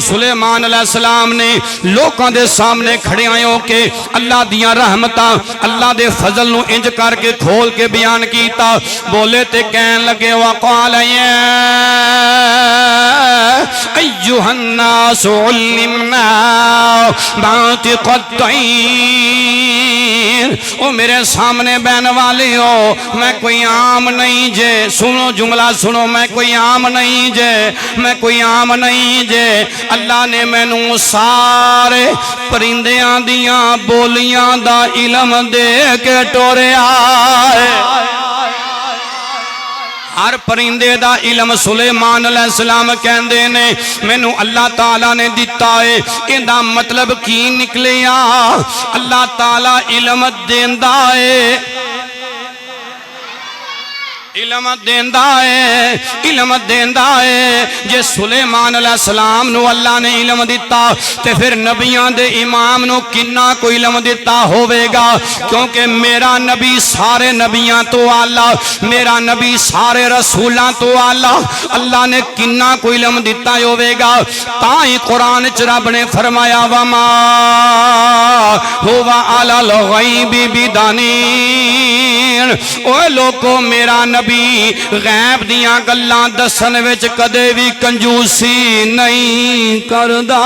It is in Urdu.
سلیمان علیہ السلام نے لوکاں دے سامنے کھڑے آئے ہو کے اللہ دیاں رحمتاں اللہ دے فضل نو انج کر کے کھول کے بیان کیتا بولے تے کہن لگے وقال یا ایہا الناس علمنا منطق الطیر او میرے سامنے بہن والے ہو میں کوئی عام نہیں جے سنو جملہ سنو میں کوئی عام نہیں جے میں کوئی عام نہیں جے اللہ نے مینوں سارے پرندیاں دیاں بولیاں دا علم دے کے ٹوریا ہے ہر پرندے دا علم سلیمان علیہ السلام کہندے نے مینوں اللہ تعالیٰ نے دیتا ہے ایندا مطلب کی نکلیا اللہ تعالیٰ علم دیندا ہے علم دیندا ہے جے سلیمان علیہ السلام نو اللہ نے علم دیتا تے پھر نبیان دے امام نو کنا کو علم دیتا ہوئے گا کیونکہ میرا نبی سارے نبیان تو آلہ میرا نبی سارے رسولاں تو آلہ اللہ نے کنا کو علم دیتا ہوئے گا تائی قرآن رب نے فرمایا وما ہوا علی الغیب بدانین اوہ لوگو میرا نبی غیب دیاں گلاں دسن وچ کدے بھی کنجوسی نہیں کردا